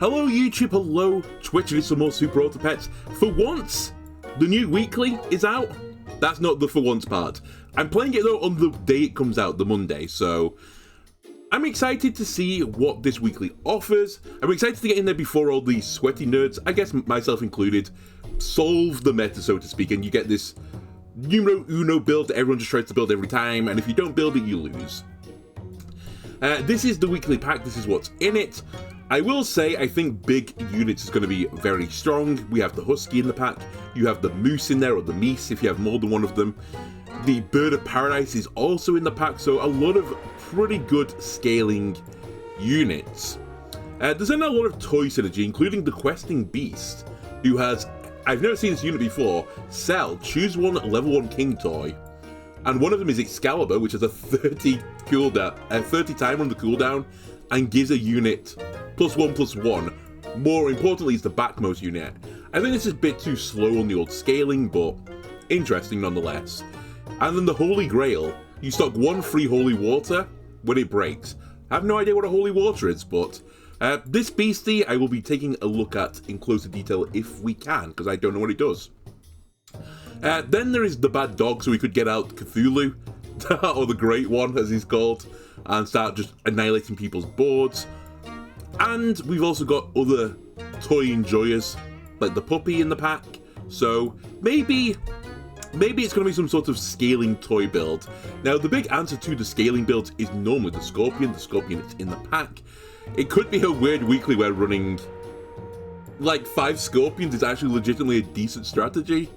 Hello YouTube, hello Twitch, and some more Super Auto Pets. For once, the new weekly is out. That's not the for once part. I'm playing it though on the day it comes out, the Monday, so I'm excited to see what this weekly offers. I'm excited to get in there before all these sweaty nerds, I guess myself included, solve the meta, so to speak, and you get this numero uno build that everyone just tries to build every time, and if you don't build it, you lose. This is the weekly pack, this is what's in it. I will say, I think big units is going to be very strong. We have the husky in the pack, you have the moose in there, or the meese if you have more than one of them. The bird of paradise is also in the pack, so a lot of pretty good scaling units. There's then a lot of toy synergy, including the questing beast, who has, I've never seen this unit before, choose one level 1 king toy. And one of them is Excalibur, which has a 30 cooldown, a 30 timer on the cooldown, and gives a unit +1/+1. More importantly, it's the backmost unit. I think this is a bit too slow on the old scaling, but interesting nonetheless. And then the Holy Grail. You stock one free holy water when it breaks. I have no idea what a holy water is, but this beastie I will be taking a look at in closer detail if we can, because I don't know what it does. Then there is the bad dog, so we could get out Cthulhu, or the Great One as he's called, and start just annihilating people's boards. And we've also got other toy enjoyers, like the puppy in the pack, so maybe it's going to be some sort of scaling toy build. Now, the big answer to the scaling builds is normally the Scorpion is in the pack. It could be a weird weekly where running like 5 Scorpions is actually legitimately a decent strategy.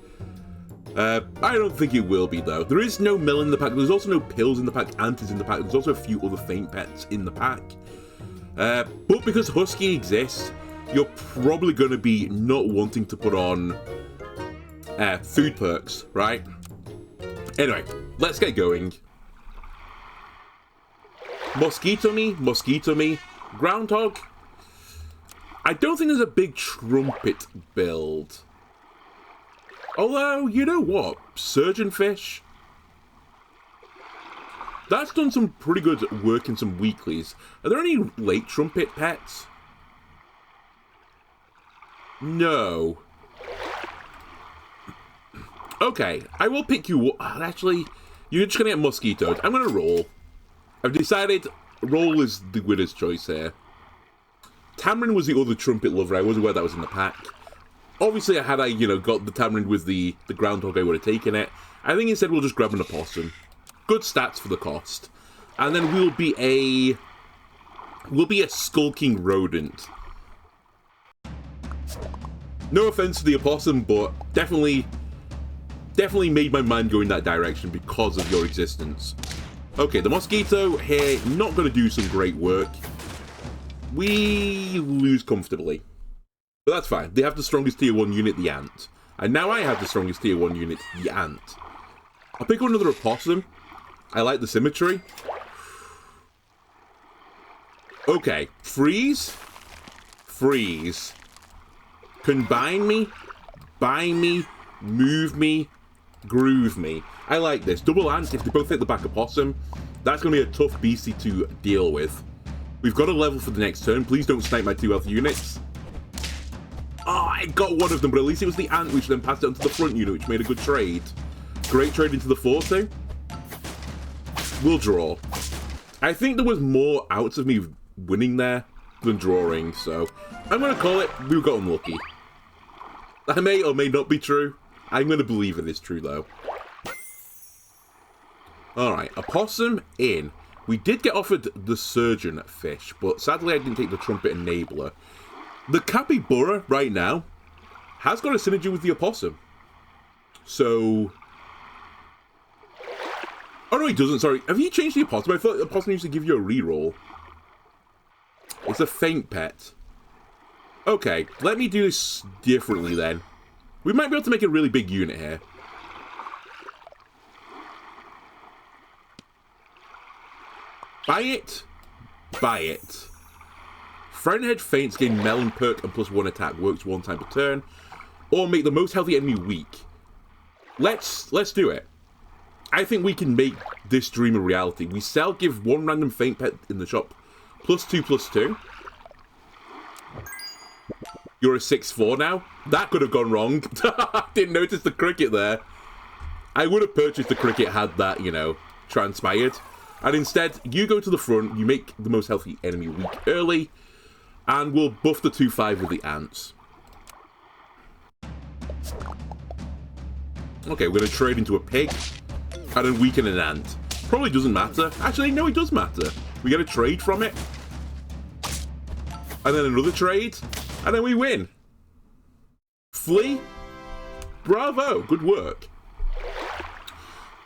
I don't think it will be though. There is no mill in the pack, there's also no pills in the pack, antis in the pack, there's also a few other faint pets in the pack. But because Husky exists, you're probably going to be not wanting to put on food perks, right? Anyway, let's get going. Mosquito me, Groundhog. I don't think there's a big trumpet build. Although, you know what? Surgeon Fish. That's done some pretty good work in some weeklies. Are there any late trumpet pets? No. Okay, I will pick you. Actually, you're just gonna get mosquitoed. I'm gonna roll. I've decided roll is the winner's choice here. Tamarin was the other trumpet lover. I wasn't aware that was in the pack. Obviously, had I, got the Tamarin with the Groundhog, I would have taken it. I think instead we'll just grab an opossum. Good stats for the cost. And then we'll be a skulking rodent. No offense to the opossum, but definitely made my mind go in that direction because of your existence. Okay, the mosquito here, not going to do some great work. We lose comfortably. But that's fine. They have the strongest tier 1 unit, the ant. And now I have the strongest tier 1 unit, the ant. I'll pick up another opossum. I like the symmetry. Okay, freeze. Combine me, bind me, move me, groove me. I like this. Double ant, if they both hit the back opossum, that's going to be a tough beastie to deal with. We've got a level for the next turn. Please don't snipe my 2 health units. Oh, I got one of them, but at least it was the ant which then passed it onto the front unit, which made a good trade. Great trade into the 4-2. We'll draw. I think there was more outs of me winning there than drawing, so I'm going to call it we got unlucky. That may or may not be true. I'm going to believe it is true, though. Alright, opossum in. We did get offered the surgeon fish, but sadly I didn't take the trumpet enabler. The capybara, right now, has got a synergy with the opossum. So... Oh no, he doesn't, sorry. Have you changed the opossum? I thought the opossum used to give you a reroll. It's a faint pet. Okay, let me do this differently then. We might be able to make a really big unit here. Buy it. Frightened Faints gain Melon perk and +1 attack. Works 1 time per turn. Or make the most healthy enemy weak. Let's do it. I think we can make this dream a reality. We give 1 random faint pet in the shop +2/+2. You're a 6-4 now? That could have gone wrong. Didn't notice the cricket there. I would have purchased the cricket had that, you know, transpired. And instead, you go to the front, you make the most healthy enemy weak early, and we'll buff the 2-5 with the ants. Okay, we're going to trade into a pig, and then weaken an ant. Probably doesn't matter. Actually, no, it does matter. We get a trade from it. And then another trade, and then we win. Flea? Bravo, good work.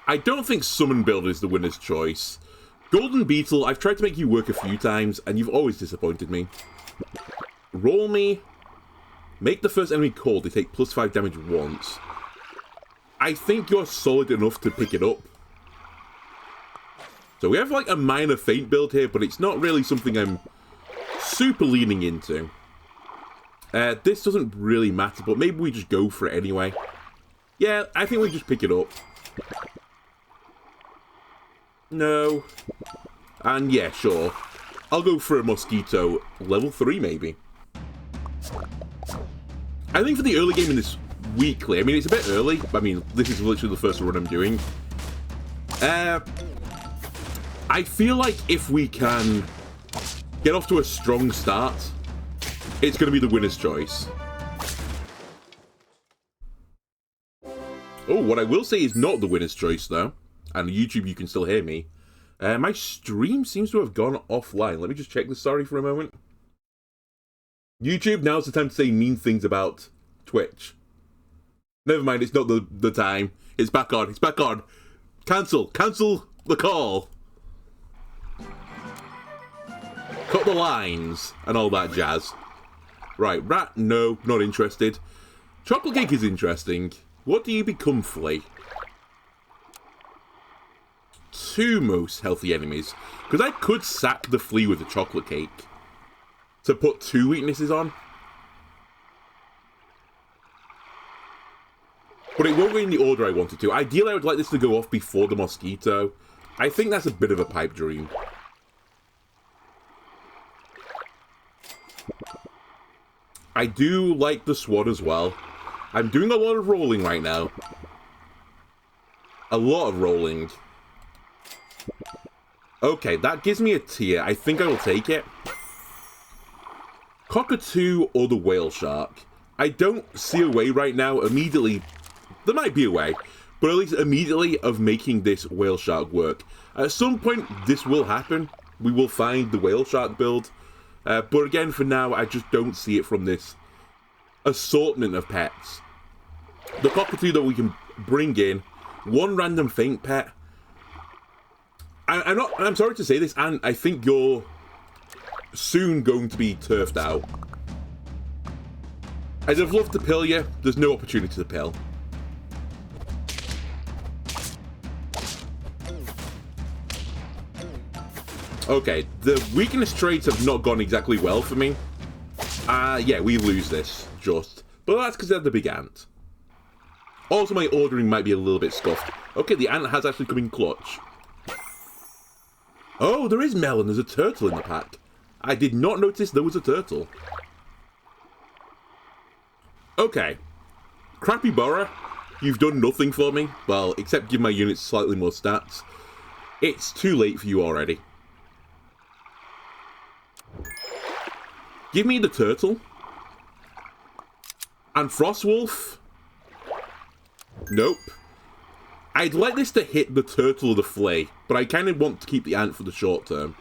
I don't think Summon Build is the winner's choice. Golden Beetle, I've tried to make you work a few times, and you've always disappointed me. Roll me. Make the first enemy called. They take +5 damage once. I think you're solid enough to pick it up. So we have like a minor feint build here, but it's not really something I'm super leaning into. This doesn't really matter, but maybe we just go for it anyway. Yeah, I think we just pick it up. No. And yeah, sure. I'll go for a mosquito. Level 3, maybe. I think for the early game in this weekly, I mean, it's a bit early. I mean, this is literally the first run I'm doing. I feel like if we can get off to a strong start, it's going to be the winner's choice. Oh, what I will say is not the winner's choice, though. And YouTube, you can still hear me. My stream seems to have gone offline. Let me just check this, sorry, for a moment. YouTube, now's the time to say mean things about Twitch. Never mind, it's not the time. It's back on, it's back on. Cancel the call. Cut the lines, and all that jazz. Right, rat, no, not interested. Chocolate cake is interesting. What do you become, Flea? 2 most healthy enemies. Because I could sack the flea with the chocolate cake to put 2 weaknesses on. But it won't go in the order I wanted to. Ideally, I would like this to go off before the mosquito. I think that's a bit of a pipe dream. I do like the swan as well. I'm doing a lot of rolling right now. A lot of rolling. Okay, that gives me a tier. I think I will take it. Cockatoo or the whale shark. I don't see a way right now. Immediately, there might be a way, but at least immediately of making this whale shark work. At some point, this will happen. We will find the whale shark build. But again, for now, I just don't see it from this assortment of pets. The cockatoo that we can bring in, 1 random feint pet. I'm sorry to say this, and I think you're soon going to be turfed out. I'd have loved to pill you. There's no opportunity to pill. Okay, the weakness trades have not gone exactly well for me. Yeah, we lose this, just. But that's because they had the big ant. Also, my ordering might be a little bit scuffed. Okay, the ant has actually come in clutch. Oh, there is melon. There's a turtle in the pack. I did not notice there was a turtle. Okay. Crappy Borough, you've done nothing for me. Well, except give my units slightly more stats. It's too late for you already. Give me the turtle. And Frostwolf. Nope. I'd like this to hit the turtle or the flea, but I kind of want to keep the ant for the short term.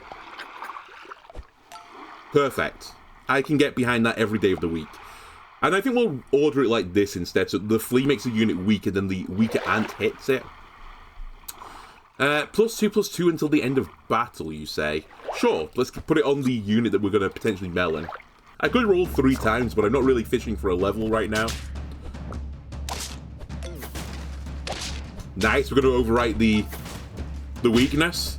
Perfect. I can get behind that every day of the week. And I think we'll order it like this instead, so the flea makes a unit weaker, then the weaker ant hits it. +2/+2 until the end of battle, you say? Sure, let's put it on the unit that we're going to potentially melon. I could roll 3 times, but I'm not really fishing for a level right now. Nice, we're going to overwrite the weakness.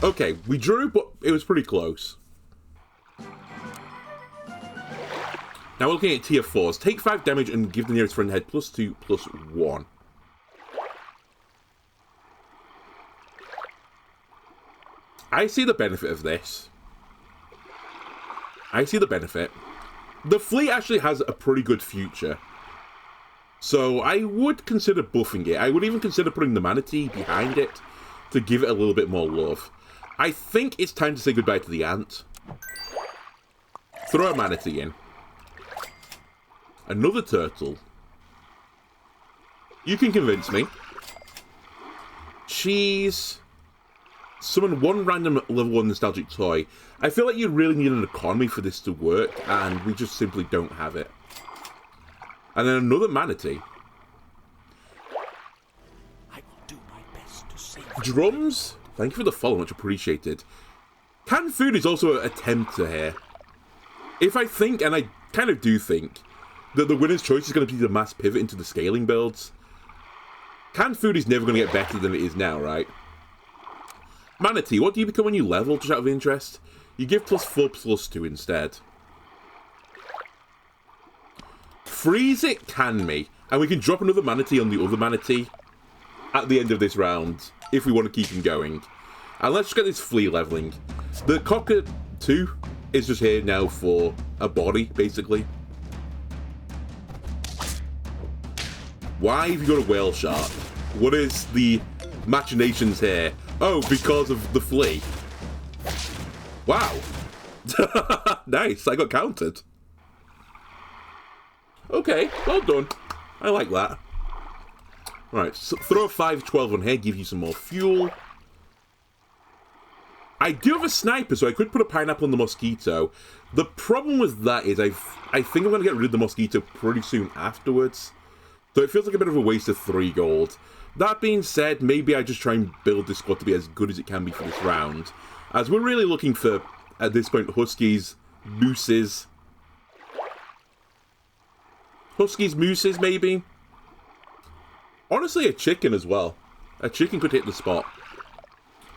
Okay, we drew, but it was pretty close. Now we're looking at tier 4s. Take 5 damage and give the nearest friend head +2/+1. I see the benefit of this. I see the benefit. The fleet actually has a pretty good future. So I would consider buffing it. I would even consider putting the manatee behind it to give it a little bit more love. I think it's time to say goodbye to the ant. Throw a manatee in. Another turtle. You can convince me. Cheese. Summon one random level 1 nostalgic toy. I feel like you really need an economy for this to work, and we just simply don't have it. And then another manatee. I will do my best to save Drums. Thank you for the follow, much appreciated. Canned food is also a tempter here. If I think, and I kind of do think, that the winner's choice is going to be the mass pivot into the scaling builds, canned food is never going to get better than it is now, right? Manatee, what do you become when you level, just out of interest? You give +4, +2 instead. Freeze it, can me. And we can drop another manatee on the other manatee at the end of this round, if we want to keep him going. And let's just get this flea leveling. The cockatoo is just here now for a body, basically. Why have you got a whale shark? What is the machinations here? Oh, because of the flea. Wow. Nice, I got counted. Okay, well done. I like that. Right, so throw a 512 on here, give you some more fuel. I do have a sniper, so I could put a pineapple on the mosquito. The problem with that is I think I'm going to get rid of the mosquito pretty soon afterwards. So it feels like a bit of a waste of 3 gold. That being said, maybe I just try and build this squad to be as good as it can be for this round. As we're really looking for, at this point, huskies, mooses. Huskies, mooses, maybe? Honestly, a chicken as well. A chicken could hit the spot.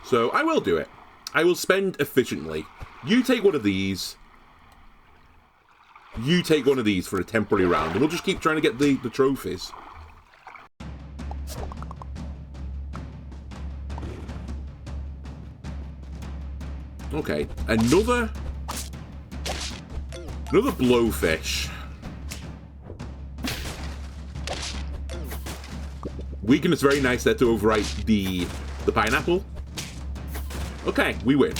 So, I will do it. I will spend efficiently. You take one of these. You take one of these for a temporary round. And we'll just keep trying to get the trophies. Okay, another blowfish. Weakness, very nice there to overwrite the pineapple. Okay, we win.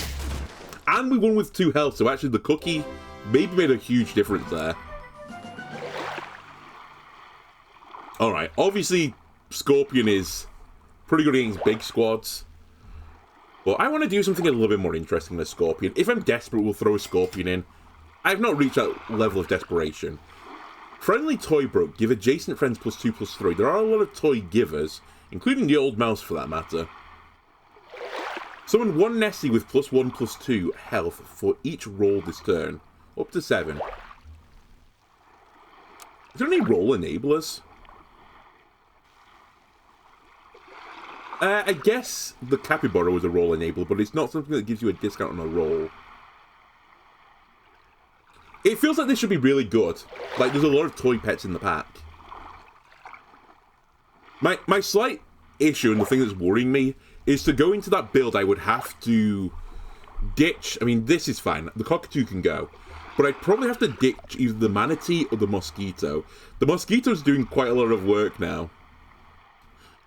And we won with 2 health, so actually the cookie maybe made a huge difference there. Alright, obviously Scorpion is pretty good against big squads. But I want to do something a little bit more interesting than a Scorpion. If I'm desperate, we'll throw a Scorpion in. I've not reached that level of desperation. Friendly Toy Broke. Give adjacent friends +2, +3. There are a lot of toy givers, including the old mouse for that matter. Summon one Nessie with +1, +2 health for each roll this turn. Up to 7. Is there any roll enablers? I guess the capybara was a roll enabler, but it's not something that gives you a discount on a roll. It feels like this should be really good. Like, there's a lot of toy pets in the pack. My slight issue, and the thing that's worrying me, is to go into that build, I would have to ditch... I mean, this is fine. The cockatoo can go. But I'd probably have to ditch either the manatee or the mosquito. The mosquito's doing quite a lot of work now.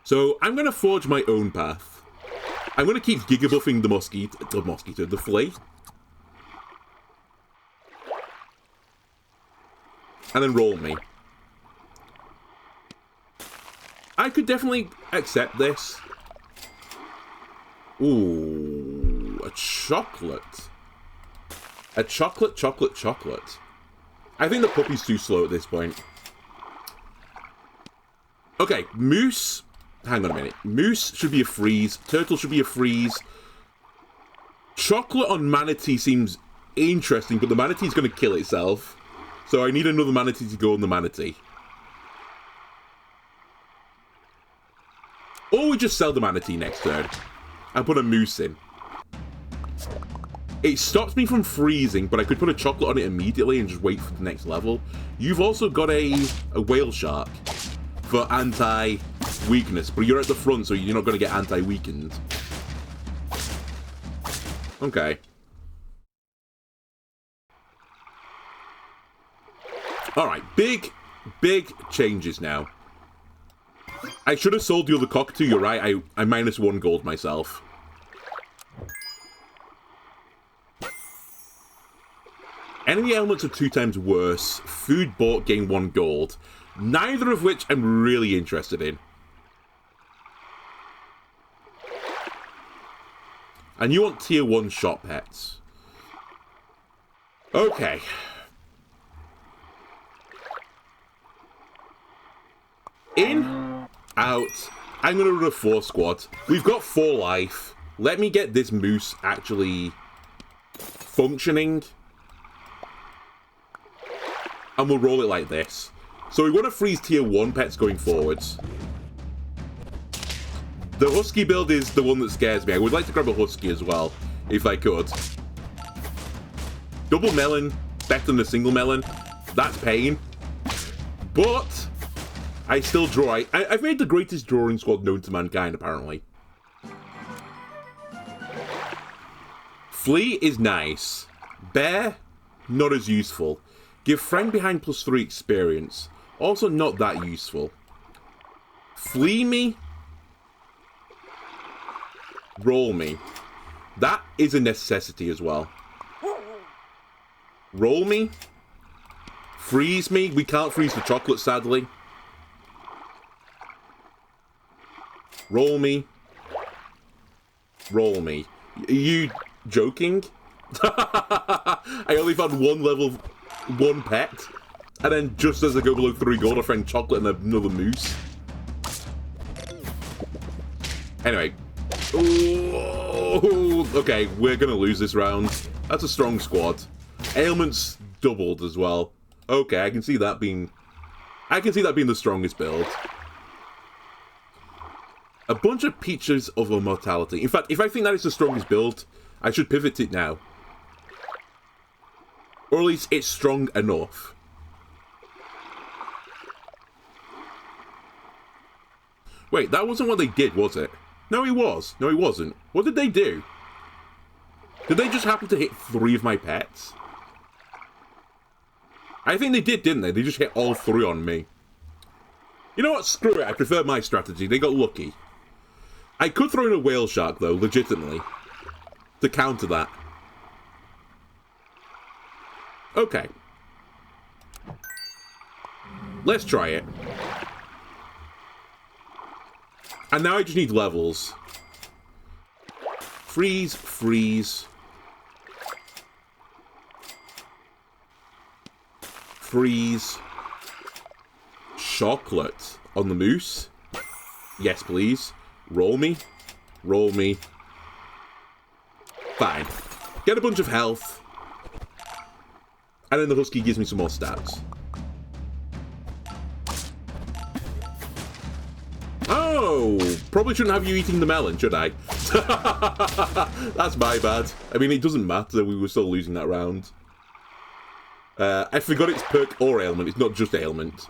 So, I'm going to forge my own path. I'm going to keep gigabuffing the flea. And then roll me. I could definitely accept this. Ooh, a chocolate. A chocolate. I think the puppy's too slow at this point. Okay, moose... Hang on a minute. Moose should be a freeze. Turtle should be a freeze. Chocolate on manatee seems interesting, but the manatee's going to kill itself. So I need another manatee to go on the manatee. Or we just sell the manatee next turn. And put a moose in. It stops me from freezing, but I could put a chocolate on it immediately and just wait for the next level. You've also got a whale shark for anti-weakness, but you're at the front, so you're not going to get anti-weakened. Okay. Alright, big changes now. I should have sold the other cockatoo, you're right. I minus 1 gold myself. Enemy elements are 2 times worse. Food bought gain 1 gold. Neither of which I'm really interested in. And you want tier 1 shop pets. Okay. In, out. I'm going to run a 4 squad. We've got 4 life. Let me get this moose actually functioning. And we'll roll it like this. So we want to freeze tier 1 pets going forwards. The husky build is the one that scares me. I would like to grab a husky as well, if I could. Double melon, better than a single melon. That's pain. But I still draw. I've made the greatest drawing squad known to mankind, apparently. Flea is nice. Bear, not as useful. Give friend behind +3 experience. Also not that useful. Flee me. Roll me. That is a necessity as well. Roll me. Freeze me. We can't freeze the chocolate, sadly. Roll me. Roll me. Are you joking? I only found 1 level 1 pet. And then just as I go below 3 gold, I find chocolate and another moose. Anyway. Ooh, okay, we're gonna lose this round. That's a strong squad. Ailments doubled as well. Okay, I can see that being the strongest build. A bunch of Peaches of Immortality. In fact, if I think that is the strongest build, I should pivot it now. Or at least it's strong enough. Wait, that wasn't what they did, was it? No, he was. No, he wasn't. What did they do? Did they just happen to hit 3 of my pets? I think they did, didn't they? They just hit all 3 on me. You know what? Screw it. I prefer my strategy. They got lucky. I could throw in a whale shark, though, legitimately. To counter that. Okay. Let's try it. And now I just need levels. Freeze, freeze. Freeze. Chocolate on the moose. Yes, please. Roll me. Roll me. Fine. Get a bunch of health. And then the husky gives me some more stats. Oh, probably shouldn't have you eating the melon, should I? That's my bad. I mean, it doesn't matter. We were still losing that round. I forgot it's perk or ailment. It's not just ailment.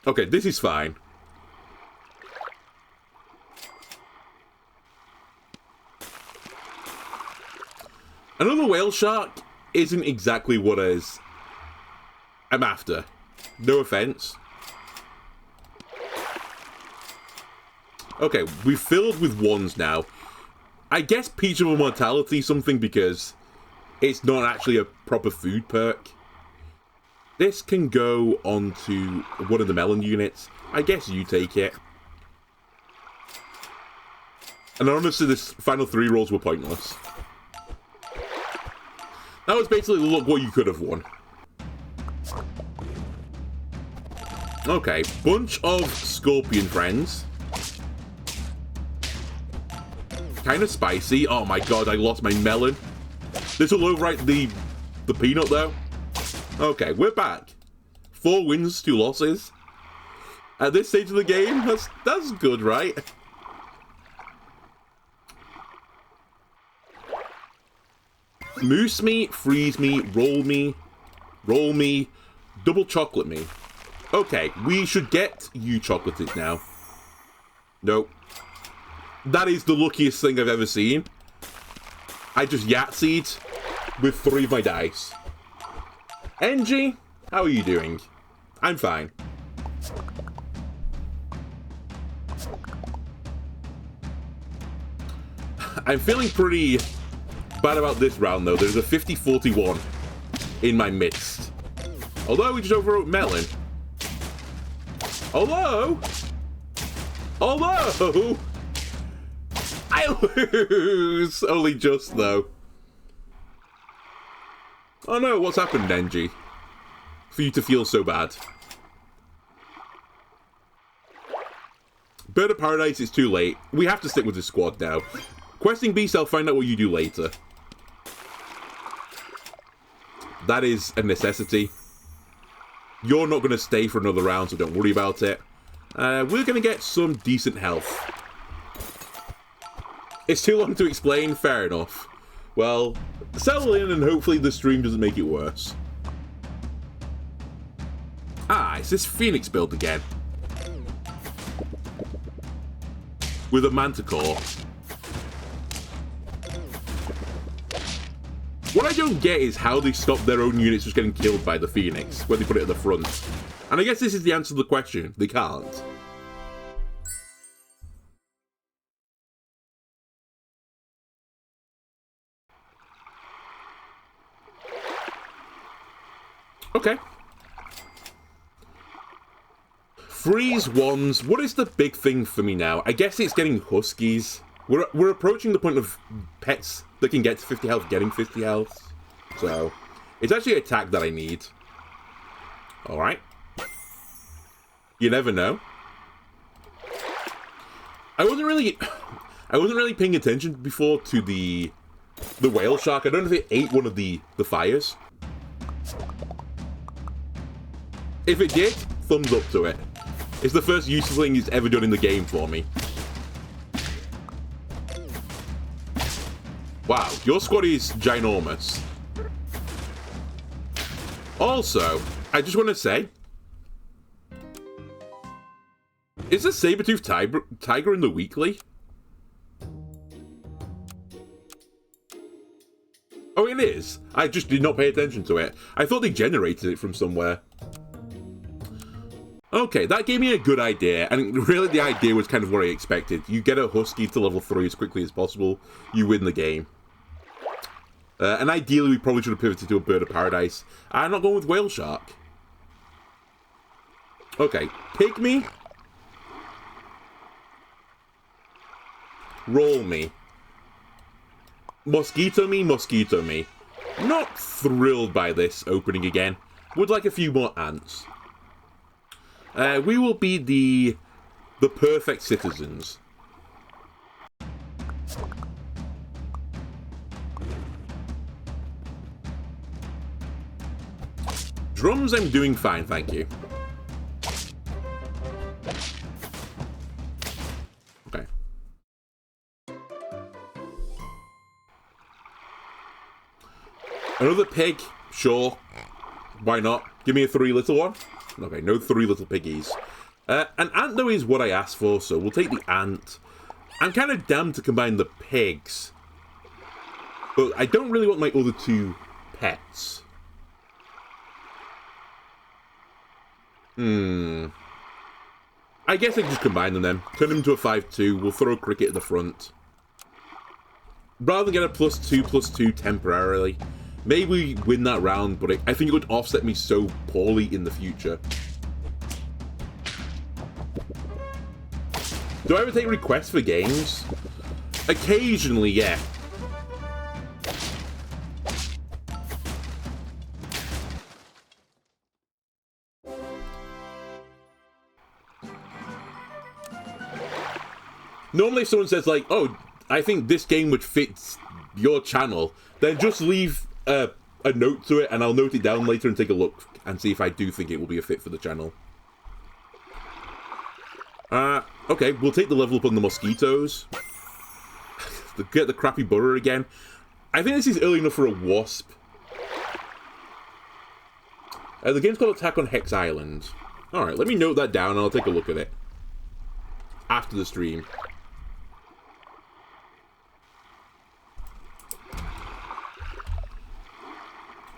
Okay, this is fine. Another whale shark isn't exactly what I'm after. No offense. Okay, we've filled with 1s now. I guess Peach of Immortality something because it's not actually a proper food perk. This can go onto one of the melon units. I guess you take it. And honestly, this final 3 rolls were pointless. That was basically, look what you could have won. Okay, bunch of scorpion friends. Kind of spicy. Oh my god, I lost my melon. This will overwrite the peanut though. Okay, we're back. 4 wins, 2 losses. At this stage of the game, that's good, right? Moose me, freeze me, roll me, double chocolate me. Okay, we should get you chocolated now. Nope. That is the luckiest thing I've ever seen. I just Yahtzeed. with 3 of my dice. NG, how are you doing? I'm fine. I'm feeling pretty bad about this round, though. There's a 50-41 in my midst. Although we just overwrote Melon. Although I lose. Only just, though. Oh no, what's happened, NG? For you to feel so bad. Bird of Paradise, it's too late. We have to stick with the squad now. Questing Beast, I'll find out what you do later. That is a necessity. You're not going to stay for another round, so don't worry about it. We're going to get some decent health. It's too long to explain, fair enough. Well, settle in and hopefully the stream doesn't make it worse. Ah, it's this Phoenix build again. With a Manticore. What I don't get is how they stop their own units just getting killed by the Phoenix when they put it at the front. And I guess this is the answer to the question. They can't. Okay. Freeze wands. What is the big thing for me now? I guess it's getting huskies. We're approaching the point of pets that can get to 50 health getting 50 health. So, it's actually attack that I need. Alright. You never know. I wasn't really paying attention before to the whale shark. I don't know if it ate one of the fires. If it did, thumbs up to it. It's the first useful thing it's ever done in the game for me. Wow, your squad is ginormous. Also, I just want to say, is the saber-toothed tiger in the weekly? Oh, it is. I just did not pay attention to it. I thought they generated it from somewhere. Okay, that gave me a good idea, and really the idea was kind of what I expected. You get a husky to level 3 as quickly as possible, you win the game. And ideally we probably should have pivoted to a bird of paradise. I'm not going with whale shark. Okay, pygmy. Roll me. Mosquito me, mosquito me. Not thrilled by this opening again. Would like a few more ants. We will be the perfect citizens. Drums, I'm doing fine, thank you. Okay. Another pig? Sure. Why not? Give me a 3 little one. Okay, no 3 little piggies. An ant, though, is what I asked for, so we'll take the ant. I'm kind of damned to combine the pigs. But I don't really want my other 2 pets. I guess I can just combine them then. Turn them into a 5-2. We'll throw a cricket at the front. Rather than get a +2/+2 temporarily. Maybe we win that round, but I think it would offset me so poorly in the future. Do I ever take requests for games? Occasionally, yeah. Normally if someone says like, oh, I think this game would fit your channel, then just leave a note to it and I'll note it down later and take a look and see if I do think it will be a fit for the channel. Okay, we'll take the level up on the mosquitoes. Get the crappy burrow again. I think this is early enough for a wasp. The game's called Attack on Hex Island. Alright, let me note that down and I'll take a look at it. After the stream.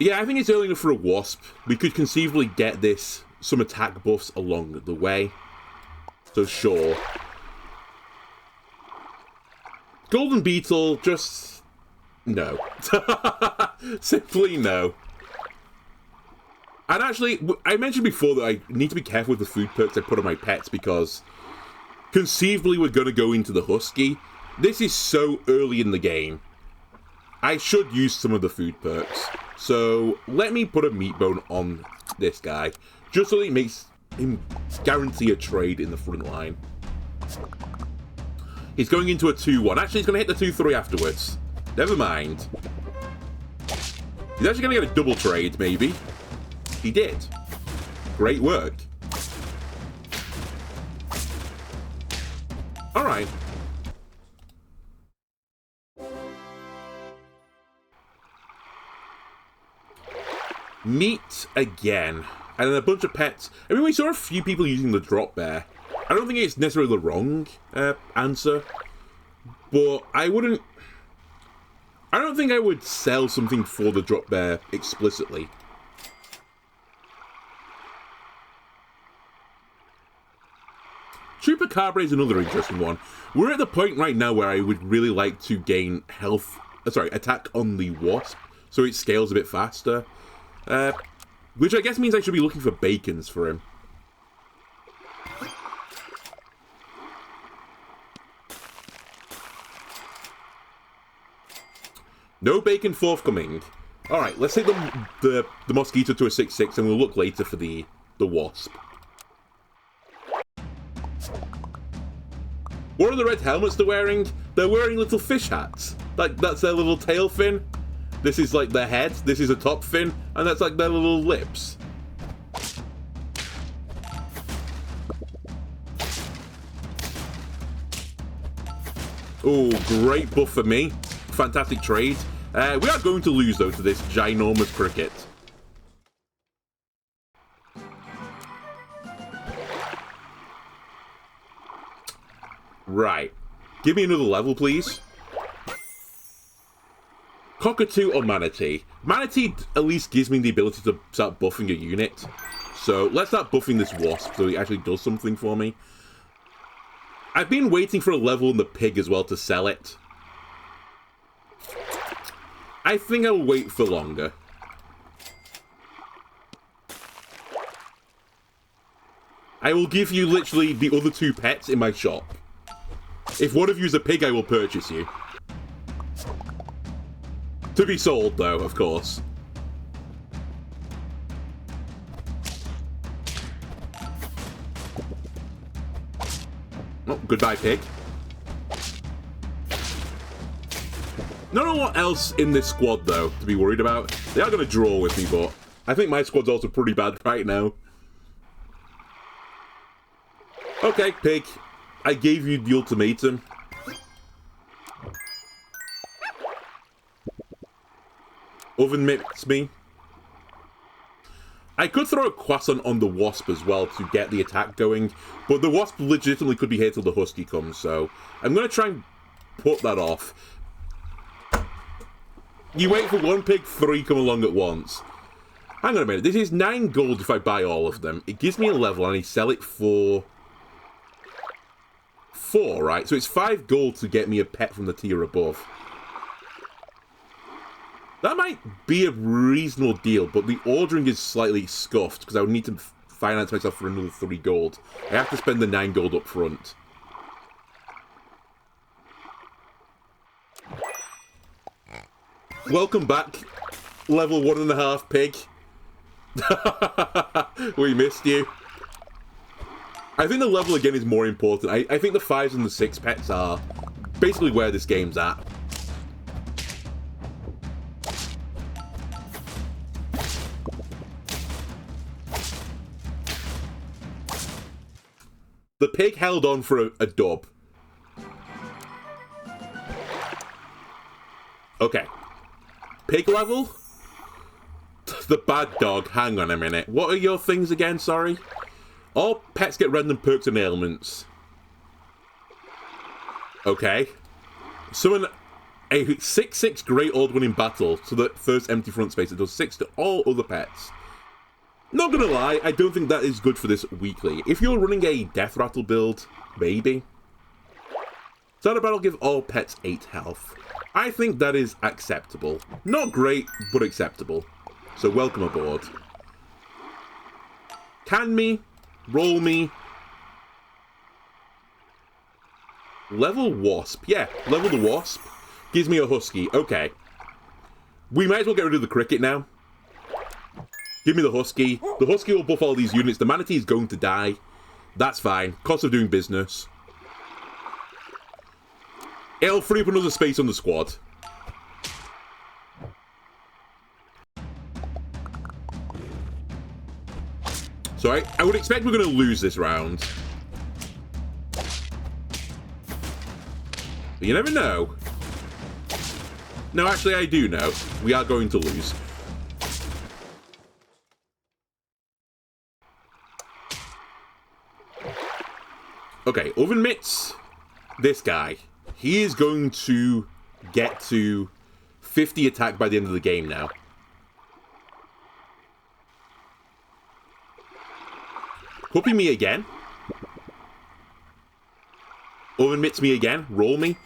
Yeah, I think it's early enough for a wasp. We could conceivably get this some attack buffs along the way. So sure. Golden beetle, just no. Simply no. And actually, I mentioned before that I need to be careful with the food perks I put on my pets because conceivably we're going to go into the husky. This is so early in the game. I should use some of the food perks. So let me put a meat bone on this guy, just so that it makes him guarantee a trade in the front line. He's going into a 2-1. Actually, he's going to hit the 2-3 afterwards. Never mind. He's actually going to get a double trade, maybe. He did. Great work. Alright. Meat again. And then a bunch of pets. I mean, we saw a few people using the drop bear. I don't think it's necessarily the wrong answer. But I wouldn't... I don't think I would sell something for the drop bear explicitly. Chupacabra is another interesting one. We're at the point right now where I would really like to gain health... attack on the wasp, so it scales a bit faster. Which I guess means I should be looking for bacons for him. No bacon forthcoming. Alright, let's take the mosquito to a 6-6 and we'll look later for the wasp. What are the red helmets they're wearing? They're wearing little fish hats. Like, that's their little tail fin. This is like their head. This is a top fin. And that's like their little lips. Oh, great buff for me. Fantastic trade. We are going to lose, though, to this ginormous cricket. Right. Give me another level, please. Cockatoo or Manatee? Manatee at least gives me the ability to start buffing a unit. So let's start buffing this wasp so he actually does something for me. I've been waiting for a level in the pig as well to sell it. I think I'll wait for longer. I will give you literally the other 2 pets in my shop. If one of you is a pig, I will purchase you. To be sold, though, of course. Oh, goodbye, pig. Not know what else in this squad, though, to be worried about. They are going to draw with me, but I think my squad's also pretty bad right now. Okay, pig. I gave you the ultimatum. Oven mitts me. I could throw a croissant on the wasp as well to get the attack going, but the wasp legitimately could be here till the husky comes, so I'm going to try and put that off. You wait for 1 pig, 3 come along at once. Hang on a minute, this is 9 gold if I buy all of them. It gives me a level and I sell it for 4, right? So it's 5 gold to get me a pet from the tier above. That might be a reasonable deal, but the ordering is slightly scuffed because I would need to finance myself for another 3 gold. I have to spend the 9 gold up front. Welcome back, level 1.5 pig. We missed you. I think the level again is more important. I think the 5s and the 6 pets are basically where this game's at. The pig held on for a dub. Okay. Pig level? The bad dog. Hang on a minute. What are your things again? Sorry. All pets get random perks and ailments. Okay. Summon a 6/6 Great Old One in battle, so that first empty front space, it does 6 to all other pets. Not gonna lie, I don't think that is good for this weekly. If you're running a Death Rattle build, maybe. Start a battle, give all pets 8 health. I think that is acceptable. Not great, but acceptable. So welcome aboard. Can me, roll me. Level Wasp. Yeah, level the Wasp. Gives me a Husky. Okay. We might as well get rid of the Cricket now. Give me the Husky. The Husky will buff all these units. The Manatee is going to die. That's fine. Cost of doing business. It'll free up another space on the squad. So I would expect we're going to lose this round. But you never know. No, actually I do know. We are going to lose. Okay, Oven Mitts, this guy, he is going to get to 50 attack by the end of the game now. Puppy me again. Oven Mitts me again. Roll me.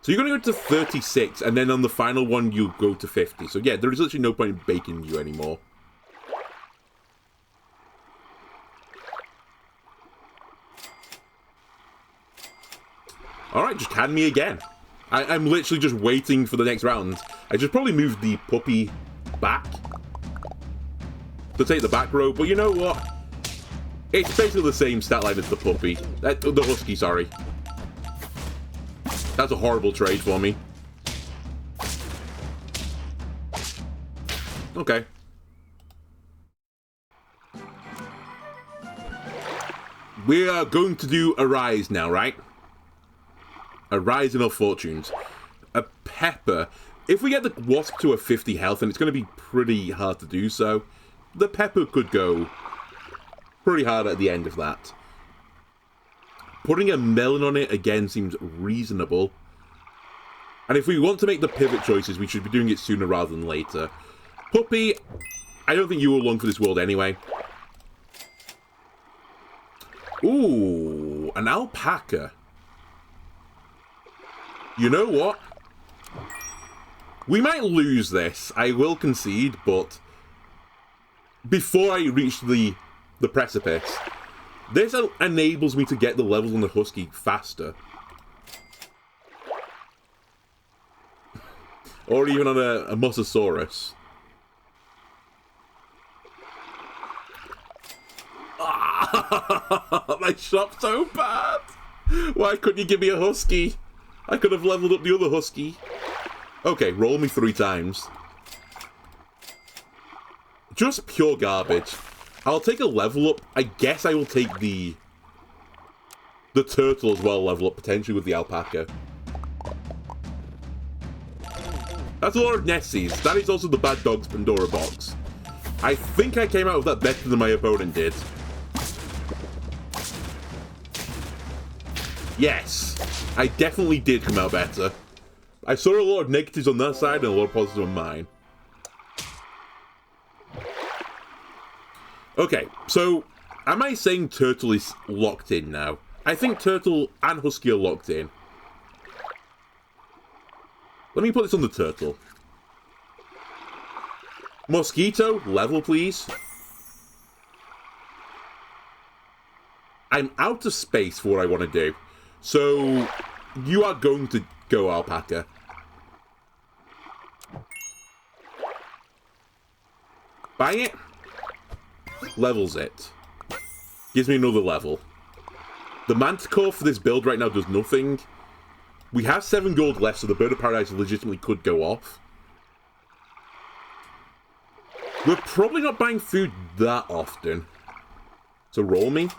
So you're going to go to 36, and then on the final one, you go to 50. So yeah, there is literally no point in baking you anymore. Alright, just can me again. I'm literally just waiting for the next round. I should probably move the puppy back to take the back row, but you know what? It's basically the same stat line as the puppy. The Husky, sorry. That's a horrible trade for me. Okay. We are going to do a rise now, right? A rise in our fortunes. A pepper. If we get the wasp to a 50 health, and it's going to be pretty hard to do so, the pepper could go pretty hard at the end of that. Putting a melon on it again seems reasonable. And if we want to make the pivot choices, we should be doing it sooner rather than later. Puppy, I don't think you were long for this world anyway. Ooh, an alpaca. You know what? We might lose this, I will concede, but before I reach the precipice, this enables me to get the levels on the Husky faster. Or even on a Mosasaurus. I shot so bad! Why couldn't you give me a Husky? I could have leveled up the other Husky. Okay, roll me 3 times. Just pure garbage. I'll take a level up. I guess I will take the turtle as well, level up, potentially with the alpaca. That's a lot of Nessies. That is also the Bad Dogs Pandora box. I think I came out of that better than my opponent did. Yes, I definitely did come out better. I saw a lot of negatives on that side and a lot of positives on mine. Okay, so am I saying Turtle is locked in now? I think Turtle and Husky are locked in. Let me put this on the Turtle. Mosquito, level please. I'm out of space for what I want to do. So, you are going to go alpaca. Buy it. Levels it. Gives me another level. The Manticore for this build right now does nothing. We have 7 gold left, so the Bird of Paradise legitimately could go off. We're probably not buying food that often. So roll me.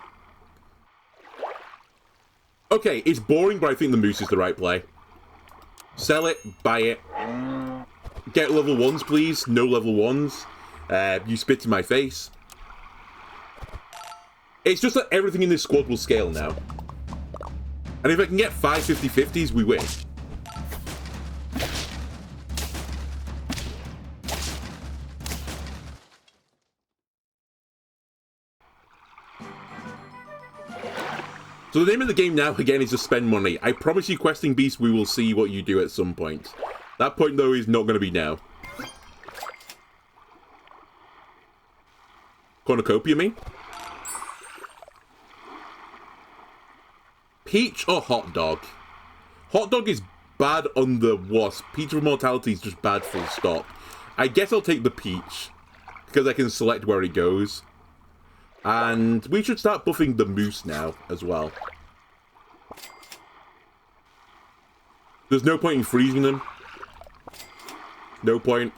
Okay, it's boring, but I think the moose is the right play. Sell it, buy it. Get level 1s, please. No level 1s. You spit in my face. It's just that everything in this squad will scale now. And if I can get 5 50-50s, we win. So the name of the game now, again, is to spend money. I promise you, Questing Beast, we will see what you do at some point. That point, though, is not going to be now. Cornucopia me? Peach or hot dog? Hot dog is bad on the wasp. Peach of Immortality is just bad full stop. I guess I'll take the peach, because I can select where it goes. And we should start buffing the moose now, as well. There's no point in freezing them. No point.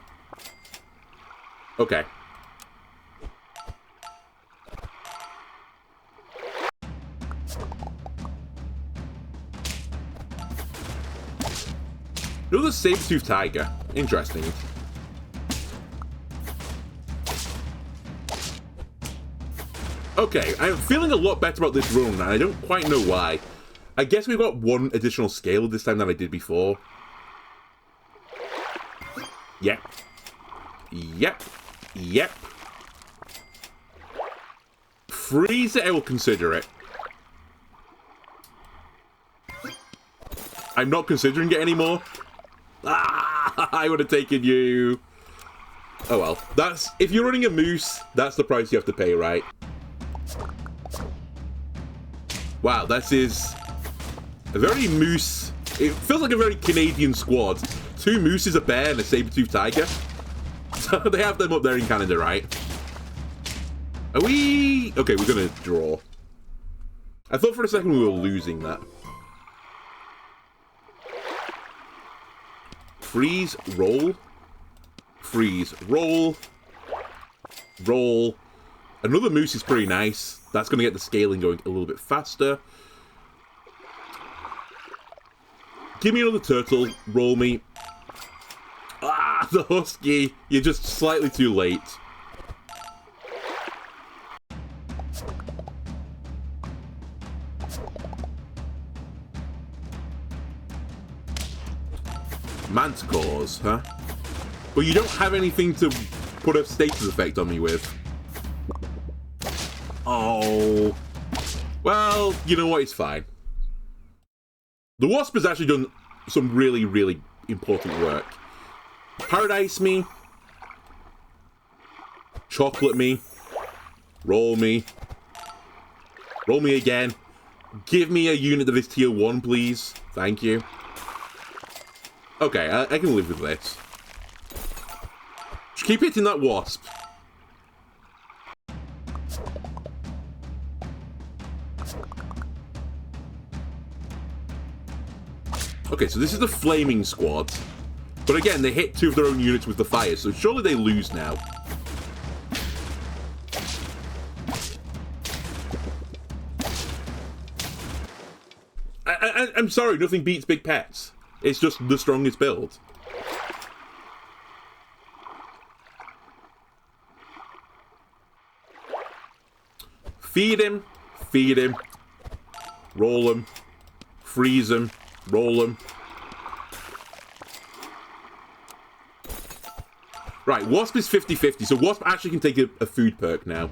Okay. Another saber-tooth tiger. Interesting. Okay, I'm feeling a lot better about this run, and I don't quite know why. I guess we've got one additional scale this time than I did before. Yep. Yep. Yep. Freeze it, I will consider it. I'm not considering it anymore. Ah, I would have taken you. Oh well. That's, if you're running a moose, that's the price you have to pay, right? Wow, that is a very moose. It feels like a very Canadian squad. 2 mooses, a bear, and a saber-tooth tiger. So they have them up there in Canada, right? Are we... Okay, we're gonna draw. I thought for a second we were losing that. Freeze, roll. Freeze, roll. Roll. Another moose is pretty nice. That's going to get the scaling going a little bit faster. Give me another turtle. Roll me. Ah, the husky. You're just slightly too late. Manticores, huh? But you don't have anything to put a status effect on me with. Oh. Well, you know what? It's fine. The wasp has actually done some really, really important work. Paradise me. Chocolate me. Roll me. Roll me again. Give me a unit that is tier 1, please. Thank you. Okay, I can live with this. Just keep hitting that wasp. Okay, so this is the flaming squad. But again, they hit 2 of their own units with the fire, so surely they lose now. I'm sorry, nothing beats big pets. It's just the strongest build. Feed him, roll him, freeze him, roll him. Right, Wasp is 50-50, so Wasp actually can take a food perk now.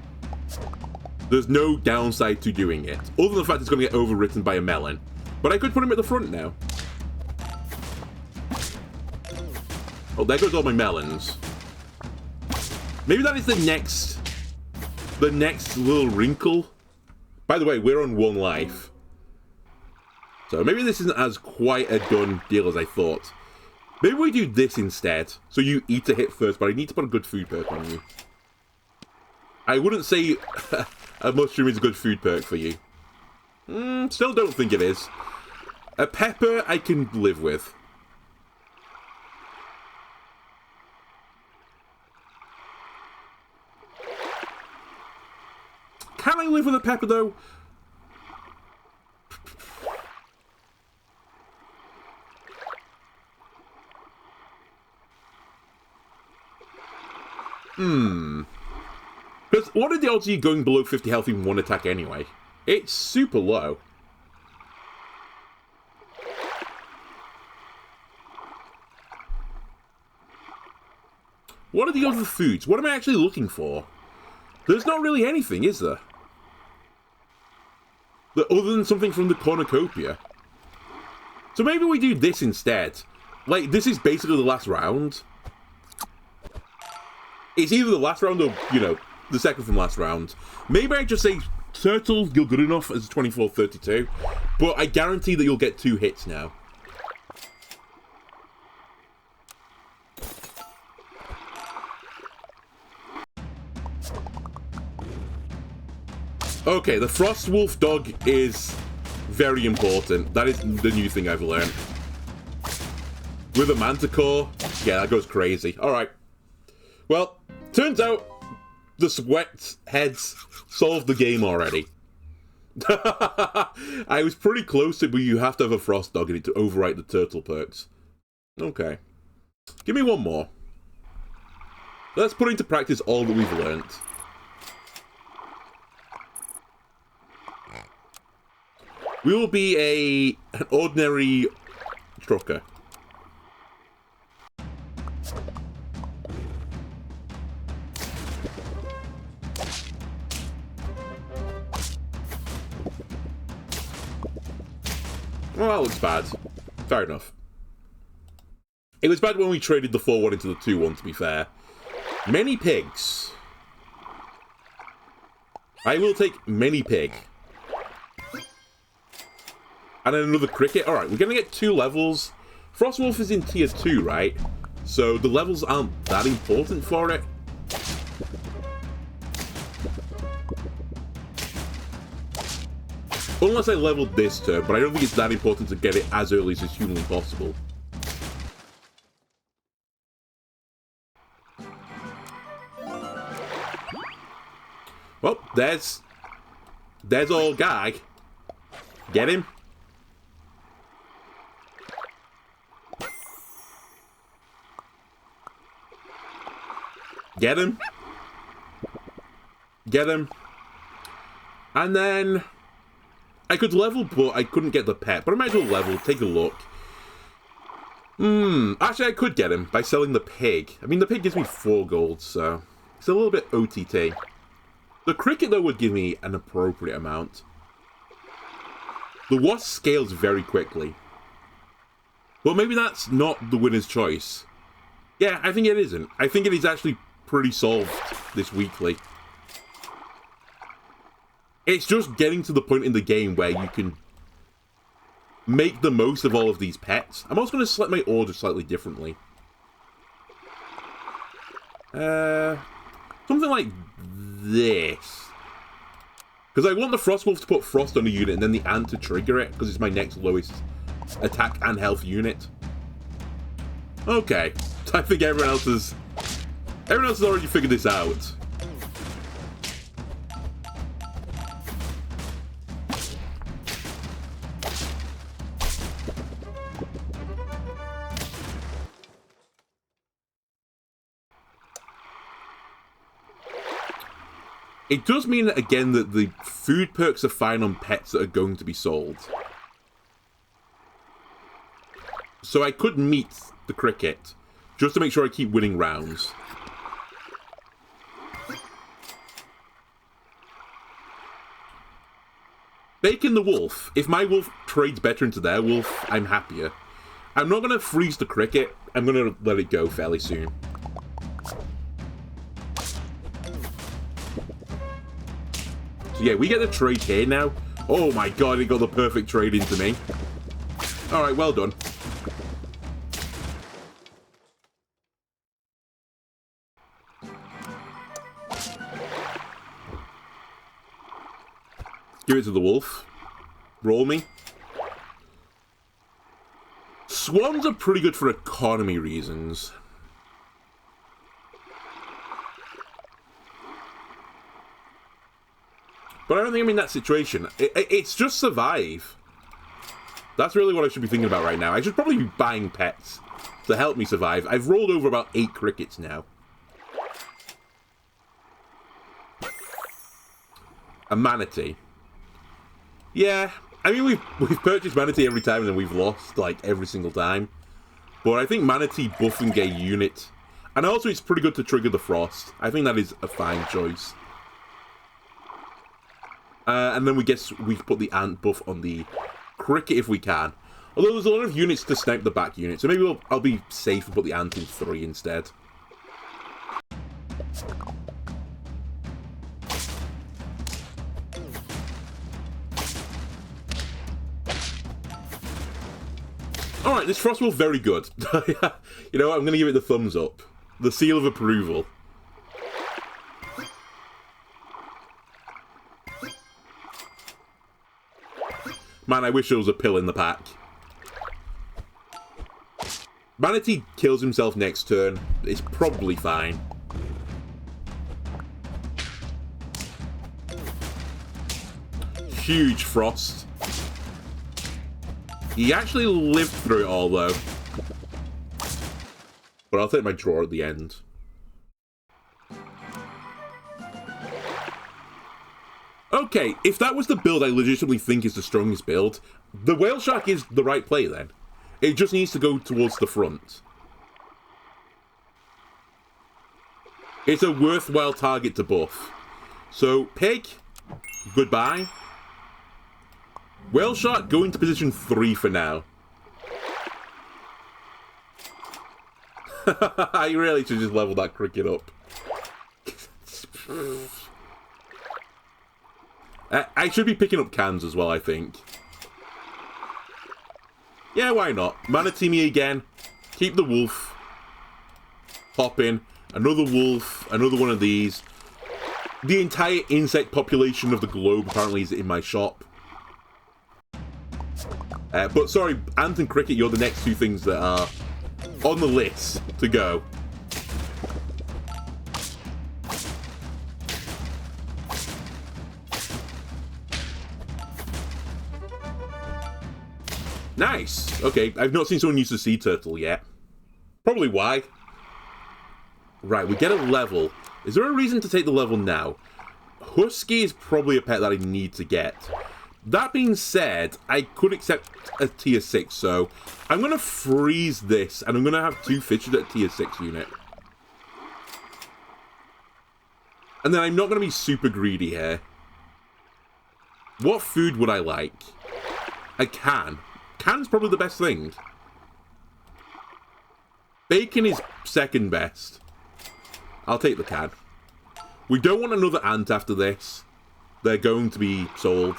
There's no downside to doing it, other than the fact it's going to get overwritten by a melon. But I could put him at the front now. Oh, there goes all my melons. Maybe that is the next little wrinkle. By the way, we're on 1 life. So maybe this isn't as quite a done deal as I thought. Maybe we do this instead. So you eat a hit first, but I need to put a good food perk on you. I wouldn't say a mushroom is a good food perk for you. Still don't think it is. A pepper I can live with. Can I live with a pepper, though? Because what are the odds of you going below 50 health in 1 attack anyway? It's super low. What are the other foods? What am I actually looking for? There's not really anything, is there? Other than something from the cornucopia. So maybe we do this instead. Like, this is basically the last round. It's either the last round or, you know, the second from last round. Maybe I just say, Turtle, you're good enough as a 24-32. But I guarantee that you'll get 2 hits now. Okay, the Frost Wolf Dog is very important. That is the new thing I've learned. With a Manticore, yeah, that goes crazy. Alright. Well, turns out the sweat heads solved the game already. I was pretty close to it, but you have to have a Frost Dog in it to overwrite the turtle perks. Okay. Give me one more. Let's put into practice all that we've learnt. We will be an ordinary trucker. Well, that looks bad. Fair enough. It was bad when we traded the 4-1 into the 2-1, to be fair. Many pigs. I will take many pig. And then another cricket. Alright, we're going to get 2 levels. Frostwolf is in tier 2, right? So the levels aren't that important for it. Unless I leveled this turn, but I don't think it's that important to get it as early as is humanly possible. Well, there's old guy. Get him. Get him. Get him. And then I could level, but I couldn't get the pet. But I might as well level, take a look. Actually, I could get him by selling the pig. I mean, the pig gives me 4 gold, so it's a little bit OTT. The cricket, though, would give me an appropriate amount. The wasp scales very quickly. Well, maybe that's not the winner's choice. Yeah, I think it isn't. I think it is actually pretty solved this weekly. It's just getting to the point in the game where you can make the most of all of these pets. I'm also going to select my order slightly differently. Something like this. Because I want the Frostwolf to put Frost on a unit and then the Ant to trigger it, because it's my next lowest attack and health unit. Okay. I think everyone else has already figured this out. It does mean, again, that the food perks are fine on pets that are going to be sold. So I could meet the cricket, just to make sure I keep winning rounds. Bacon the wolf. If my wolf trades better into their wolf, I'm happier. I'm not going to freeze the cricket. I'm going to let it go fairly soon. So yeah, we get the trade here now. Oh my god, it got the perfect trade into me. Alright, well done. Give it to the wolf. Roll me. Swans are pretty good for economy reasons. But I don't think I'm in that situation. It's just survive. That's really what I should be thinking about right now. I should probably be buying pets to help me survive. I've rolled over about 8 crickets now. A manatee. Yeah, I mean, we've purchased manatee every time and then we've lost, like, every single time. But I think manatee buffing a unit... And also, it's pretty good to trigger the frost. I think that is a fine choice. And then we put the ant buff on the cricket if we can. Although there's a lot of units to snipe the back unit, so maybe I'll be safe and put the ant in 3 instead. Alright, this frost wolf very good. You know what, I'm going to give it the thumbs up. The seal of approval. Man, I wish there was a pill in the pack. Manatee kills himself next turn. It's probably fine. Huge frost. He actually lived through it all, though. But I'll take my draw at the end. Okay, if that was the build I legitimately think is the strongest build, the Whale Shark is the right play then. It just needs to go towards the front. It's a worthwhile target to buff. So, Pig, goodbye. Whale Shark, go into position 3 for now. I really should just level that cricket up. I should be picking up cans as well, I think. Yeah, why not? Manatee me again. Keep the wolf. Hop in. Another wolf. Another one of these. The entire insect population of the globe apparently is in my shop. But sorry, ant and cricket, you're the next 2 things that are on the list to go. Nice. Okay, I've not seen someone use the sea turtle yet. Probably why. Right, we get a level. Is there a reason to take the level now? Husky is probably a pet that I need to get. That being said, I could accept a tier 6, so I'm going to freeze this, and I'm going to have 2 fishes at tier 6 unit. And then I'm not going to be super greedy here. What food would I like? A can. Can's probably the best thing. Bacon is second best. I'll take the can. We don't want another ant after this. They're going to be sold.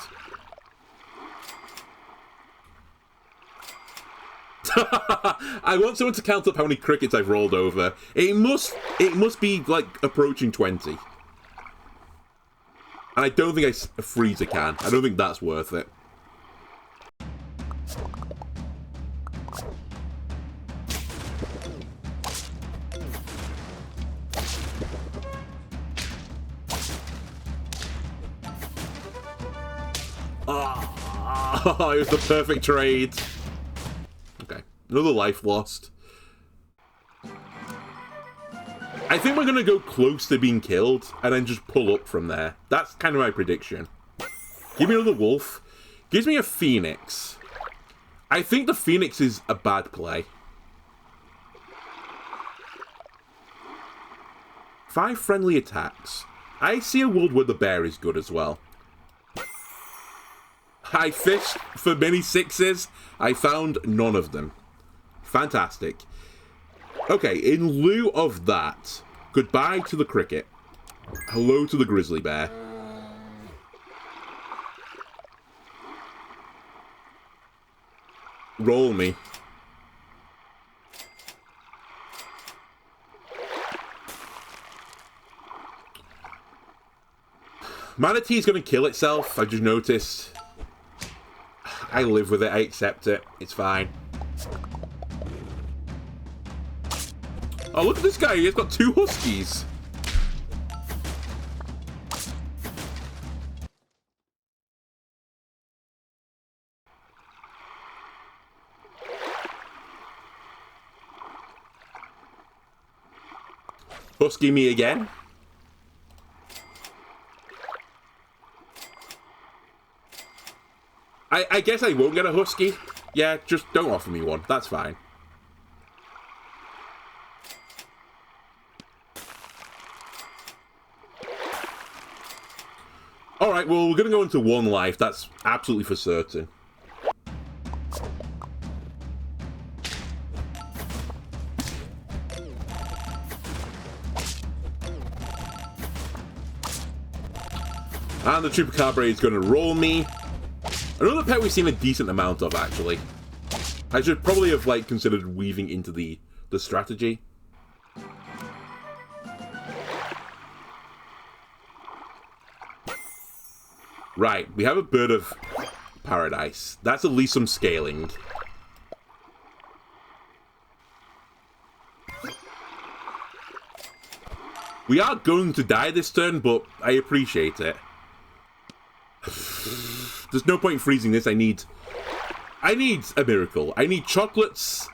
I want someone to count up how many crickets I've rolled over. It must be like approaching 20. And I don't think I freeze a can. I don't think that's worth it. Oh, it was the perfect trade. Okay, another life lost. I think we're going to go close to being killed and then just pull up from there. That's kind of my prediction. Give me another wolf. Gives me a phoenix. I think the phoenix is a bad play. 5 friendly attacks. I see a world where the bear is good as well. I fished for many 6s. I found none of them. Fantastic. Okay, in lieu of that, goodbye to the cricket. Hello to the grizzly bear. Roll me. Manatee's gonna kill itself, I just noticed. I live with it, I accept it. It's fine. Oh, look at this guy, he's got 2 huskies. Husky me again. I guess I won't get a husky. Yeah, just don't offer me one. That's fine. Alright, well, we're going to go into 1 life. That's absolutely for certain. And the Chupacabra is going to roll me. Another pet we've seen a decent amount of, actually. I should probably have, like, considered weaving into the strategy. Right, we have a Bird of Paradise. That's at least some scaling. We are going to die this turn, but I appreciate it. There's no point in freezing this. I need a miracle. I need chocolates.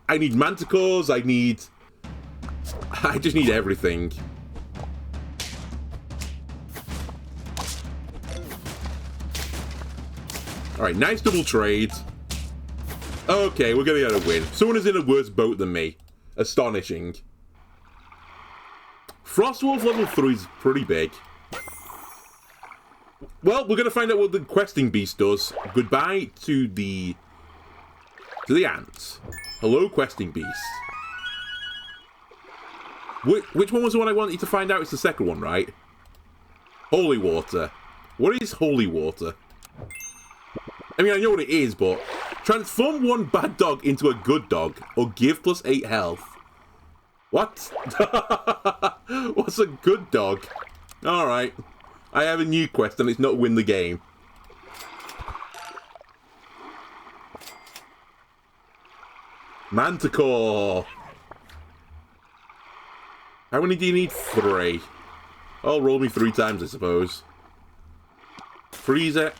I need manticores. I just need everything. Alright, nice double trade. Okay, we're gonna get a win. Someone is in a worse boat than me. Astonishing. Frostwolf level 3 is pretty big. Well, we're gonna find out what the questing beast does. Goodbye to the ants. Hello, questing beast. Which one was the one I wanted you to find out? It's the second one, right? Holy water. What is holy water? I mean, I know what it is, but transform 1 bad dog into a good dog, or give +8 health. What? What's a good dog? Alright. I have a new quest, and it's not win the game. Manticore. How many do you need? 3. Oh, roll me 3 times, I suppose. Freeze it.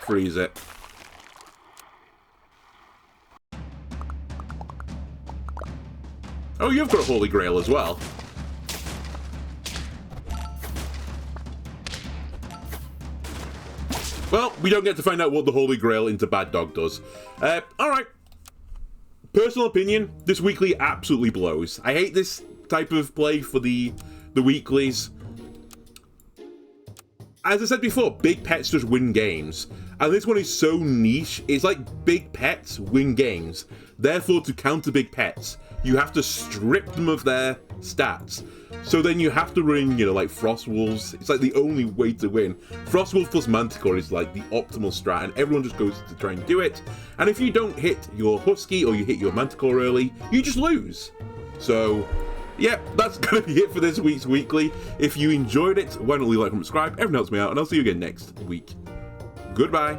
Freeze it. Oh, you've got a Holy Grail as well. Well, we don't get to find out what the Holy Grail into Bad Dog does. Alright. Personal opinion, this weekly absolutely blows. I hate this type of play for the weeklies. As I said before, big pets just win games. And this one is so niche, it's like big pets win games. Therefore, to counter big pets, you have to strip them of their stats. So then you have to run, like Frost Wolves. It's like the only way to win. Frost Wolf plus Manticore is like the optimal strat, and everyone just goes to try and do it. And if you don't hit your Husky or you hit your Manticore early, you just lose. So, yeah, that's going to be it for this week's weekly. If you enjoyed it, why don't you like and subscribe? Everyone helps me out, and I'll see you again next week. Goodbye.